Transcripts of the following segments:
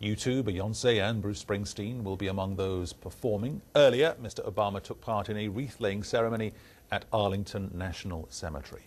U2, Beyoncé and Bruce Springsteen will be among those performing. Earlier, Mr. Obama took part in a wreath-laying ceremony at Arlington National Cemetery.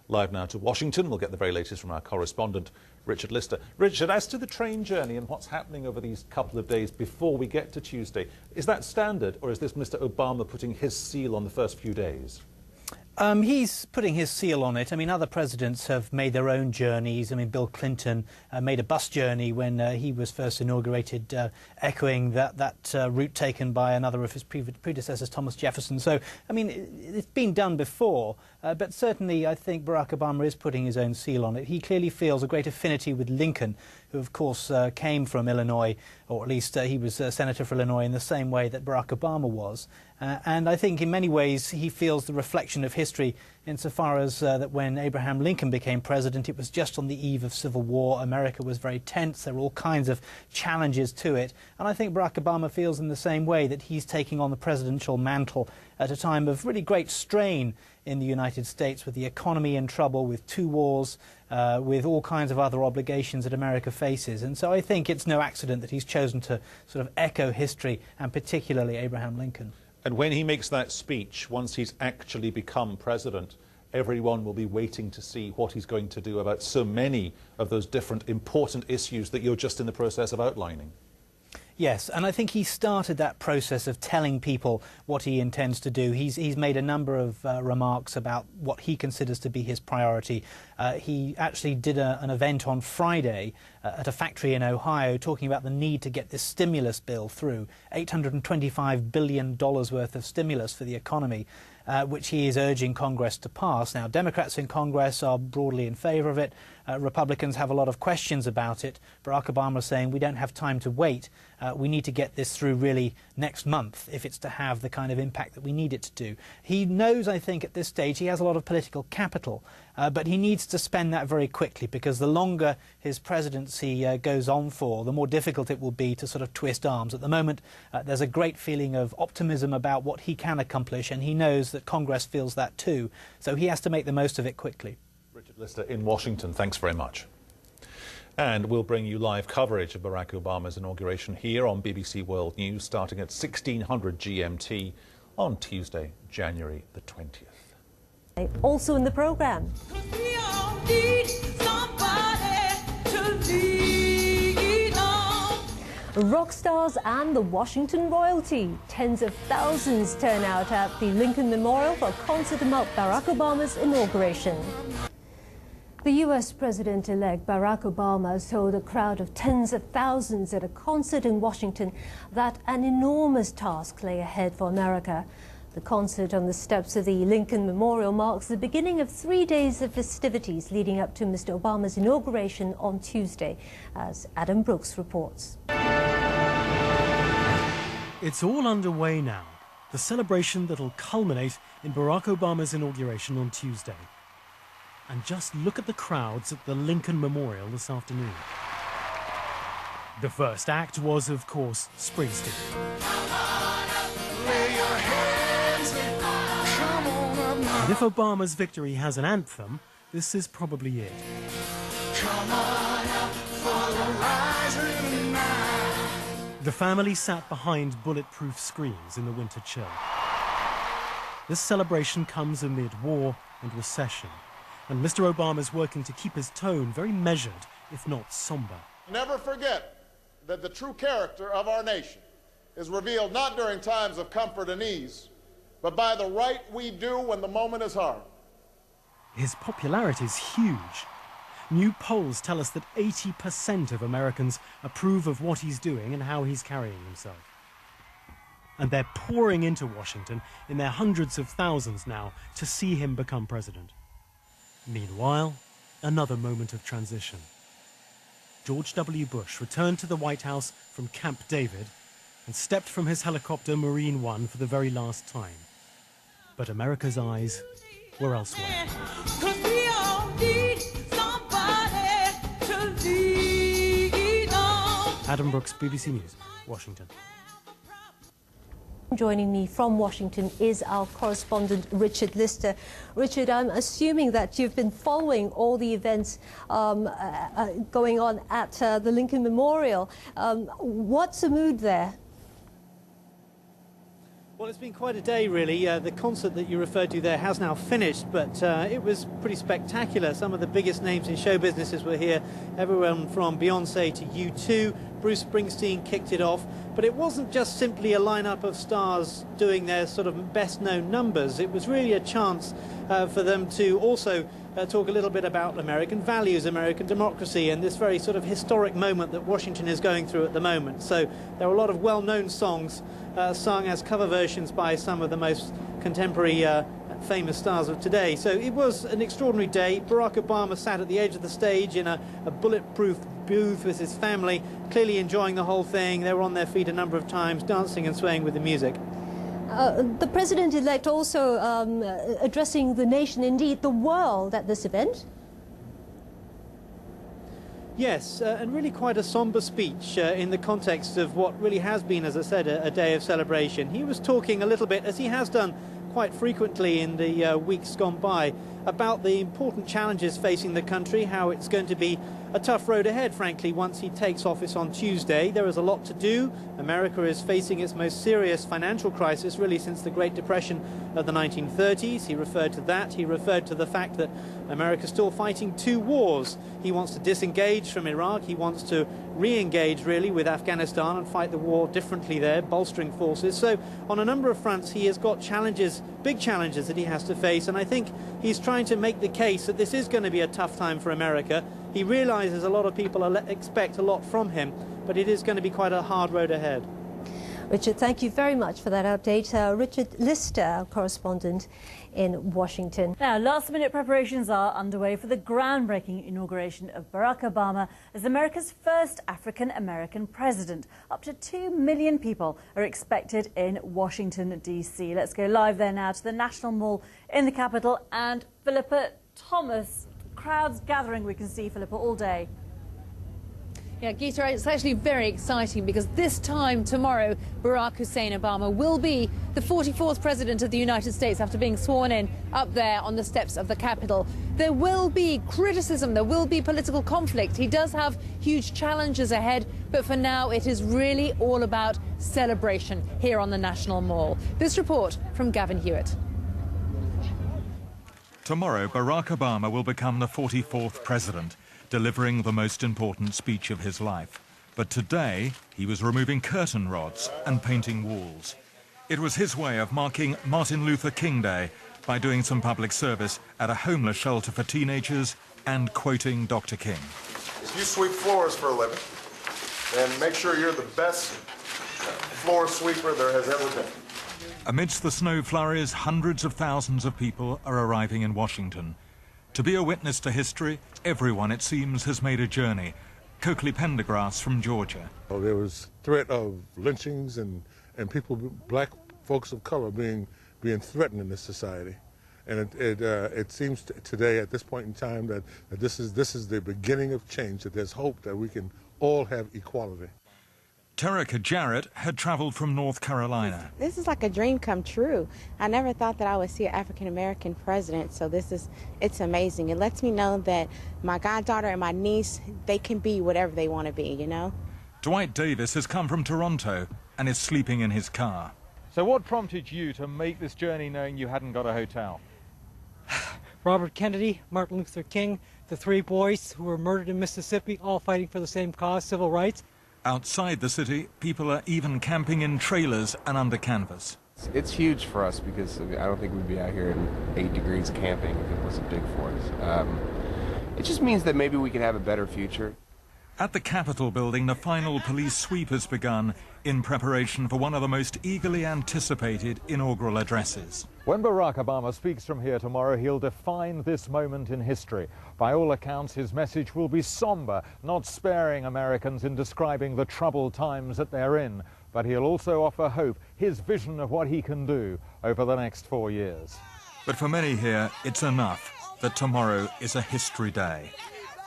Live now to Washington, we'll get the very latest from our correspondent, Richard Lister. Richard, as to the train journey and what's happening over these couple of days before we get to Tuesday, is that standard, or is this Mr. Obama putting his seal on the first few days? He's putting his seal on it. I mean, other presidents have made their own journeys. I mean, Bill Clinton made a bus journey when he was first inaugurated, echoing that route taken by another of his predecessors, Thomas Jefferson. So, I mean, it's been done before, but certainly I think Barack Obama is putting his own seal on it. He clearly feels a great affinity with Lincoln, who, of course, came from Illinois, or at least he was senator for Illinois in the same way that Barack Obama was. And I think in many ways he feels the reflection of history insofar as that when Abraham Lincoln became president, it was just on the eve of civil war. America was very tense. There were all kinds of challenges to it. And I think Barack Obama feels in the same way that he's taking on the presidential mantle at a time of really great strain in the United States, with the economy in trouble, with 2 wars, with all kinds of other obligations that America faces. And so I think it's no accident that he's chosen to sort of echo history, and particularly Abraham Lincoln. And when he makes that speech, once he's actually become president, everyone will be waiting to see what he's going to do about so many of those different important issues that you're just in the process of outlining. Yes, and I think he started that process of telling people what he intends to do. He's made a number of remarks about what he considers to be his priority. He actually did an event on Friday at a factory in Ohio talking about the need to get this stimulus bill through, $825 billion worth of stimulus for the economy, which he is urging Congress to pass. Now, Democrats in Congress are broadly in favour of it. Republicans have a lot of questions about it. Barack Obama is saying we don't have time to wait. We need to get this through really next month if it's to have the kind of impact that we need it to do. He knows, I think, at this stage he has a lot of political capital, but he needs to spend that very quickly, because the longer his presidency goes on for, the more difficult it will be to sort of twist arms. At the moment, there's a great feeling of optimism about what he can accomplish, and he knows that Congress feels that too, so he has to make the most of it quickly. Richard Lister in Washington, thanks very much. And we'll bring you live coverage of Barack Obama's inauguration here on BBC World News, starting at 1600 GMT on Tuesday, January the 20th. Also in the programme. Rock stars and the Washington royalty. Tens of thousands turn out at the Lincoln Memorial for a concert to mark Barack Obama's inauguration. The U.S. President-elect Barack Obama has told a crowd of tens of thousands at a concert in Washington that an enormous task lay ahead for America. The concert on the steps of the Lincoln Memorial marks the beginning of 3 days of festivities leading up to Mr. Obama's inauguration on Tuesday, as Adam Brooks reports. It's all underway now, the celebration that'll culminate in Barack Obama's inauguration on Tuesday. And just look at the crowds at the Lincoln Memorial this afternoon. The first act was, of course, Springsteen. And if Obama's victory has an anthem, this is probably it. The family sat behind bulletproof screens in the winter chill. This celebration comes amid war and recession, and Mr. Obama's working to keep his tone very measured, if not somber. Never forget that the true character of our nation is revealed not during times of comfort and ease, but by the right we do when the moment is hard. His popularity is huge. New polls tell us that 80% of Americans approve of what he's doing and how he's carrying himself. And they're pouring into Washington in their hundreds of thousands now to see him become president. Meanwhile, another moment of transition. George W. Bush returned to the White House from Camp David and stepped from his helicopter Marine One for the very last time. But America's eyes were elsewhere. Adam Brooks, BBC News, Washington. Joining me from Washington is our correspondent Richard Lister. Richard, I'm assuming that you've been following all the events going on at the Lincoln Memorial. What's the mood there? Well, it's been quite a day, really. The concert that you referred to there has now finished, but it was pretty spectacular. Some of the biggest names in show businesses were here, everyone from Beyonce to U2. Bruce Springsteen kicked it off, but it wasn't just simply a lineup of stars doing their sort of best-known numbers. It was really a chance for them to also talk a little bit about American values, American democracy, and this very sort of historic moment that Washington is going through at the moment. So there were a lot of well-known songs sung as cover versions by some of the most contemporary famous stars of today. So it was an extraordinary day. Barack Obama sat at the edge of the stage in a bulletproof booth with his family, clearly enjoying the whole thing. They were on their feet a number of times, dancing and swaying with the music. The president-elect also addressing the nation, indeed the world, at this event. Yes, and really quite a somber speech in the context of what really has been, as I said, a day of celebration. He was talking a little bit, as he has done quite frequently in the weeks gone by, about the important challenges facing the country, how it's going to be a tough road ahead, frankly, once he takes office on Tuesday. There is a lot to do. America is facing its most serious financial crisis, really, since the Great Depression of the 1930s. He referred to that. He referred to the fact that America is still fighting two wars. He wants to disengage from Iraq. He wants to re-engage, really, with Afghanistan and fight the war differently there, bolstering forces. So on a number of fronts, he has got challenges, big challenges that he has to face, and I think he's trying to make the case that this is going to be a tough time for America. He realizes a lot of people expect a lot from him, but it is going to be quite a hard road ahead. Richard, thank you very much for that update. Richard Lister, our correspondent in Washington. Now, last-minute preparations are underway for the groundbreaking inauguration of Barack Obama as America's first African-American president. Up to 2 million people are expected in Washington, D.C. Let's go live there now to the National Mall in the capital. And Philippa Thomas, crowds gathering, we can see, Philippa, all day. Yeah, Geeta, it's actually very exciting because this time tomorrow, Barack Hussein Obama will be the 44th president of the United States after being sworn in up there on the steps of the Capitol. There will be criticism, there will be political conflict. He does have huge challenges ahead, but for now it is really all about celebration here on the National Mall. This report from Gavin Hewitt. Tomorrow, Barack Obama will become the 44th president, delivering the most important speech of his life. But today, he was removing curtain rods and painting walls. It was his way of marking Martin Luther King Day by doing some public service at a homeless shelter for teenagers and quoting Dr. King. If you sweep floors for a living, then make sure you're the best floor sweeper there has ever been. Amidst the snow flurries, hundreds of thousands of people are arriving in Washington. To be a witness to history, everyone, it seems, has made a journey. Coakley Pendergrass from Georgia. There was threat of lynchings and people, black folks of color, being threatened in this society. And it seems today, at this point in time, that this is the beginning of change, that there's hope that we can all have equality. Terica Jarrett had traveled from North Carolina. This is like a dream come true. I never thought that I would see an African-American president, so it's amazing. It lets me know that my goddaughter and my niece, they can be whatever they want to be, you know? Dwight Davis has come from Toronto and is sleeping in his car. So what prompted you to make this journey knowing you hadn't got a hotel? Robert Kennedy, Martin Luther King, the three boys who were murdered in Mississippi, all fighting for the same cause, civil rights. Outside the city, people are even camping in trailers and under canvas. It's huge for us because I don't think we'd be out here in 8 degrees camping if it wasn't big for us. It just means that maybe we can have a better future. At the Capitol building, the final police sweep has begun in preparation for one of the most eagerly anticipated inaugural addresses. When Barack Obama speaks from here tomorrow, he'll define this moment in history. By all accounts, his message will be somber, not sparing Americans in describing the troubled times that they're in. But he'll also offer hope, his vision of what he can do over the next 4 years. But for many here, it's enough that tomorrow is a history day.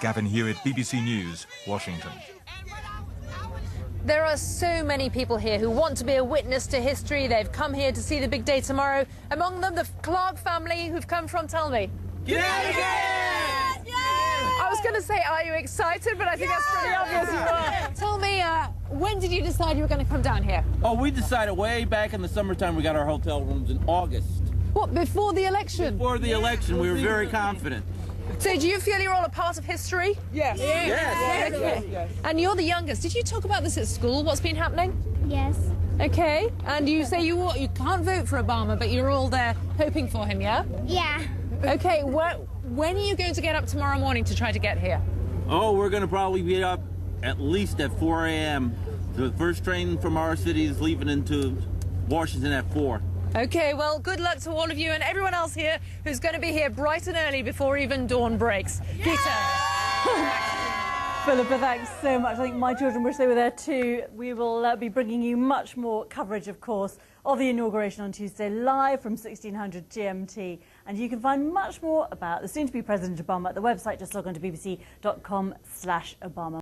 Gavin Hewitt, BBC News, Washington. There are so many people here who want to be a witness to history. They've come here to see the big day tomorrow. Among them, the Clark family who've come from, tell me. I was going to say, are you excited? But I think that's pretty obvious you are. Tell me, when did you decide you were going to come down here? Oh, we decided way back in the summertime. We got our hotel rooms in August. What, before the election? Before the election, we were very confident. So do you feel you're all a part of history? Yes. Yes. Okay. And you're the youngest. Did you talk about this at school? What's been happening? Yes. Okay. And you say you can't vote for Obama, but you're all there hoping for him, yeah? Yeah. Okay. When are you going to get up tomorrow morning to try to get here? Oh, we're going to probably be up at least at 4 a.m. The first train from our city is leaving into Washington at 4. Okay, well, good luck to all of you and everyone else here who's going to be here bright and early before even dawn breaks. Gita. Philippa, thanks so much. I think my children wish they were there too. We will be bringing you much more coverage, of course, of the inauguration on Tuesday, live from 1600 GMT. And you can find much more about the soon-to-be President Obama at the website. Just log on to bbc.com/Obama.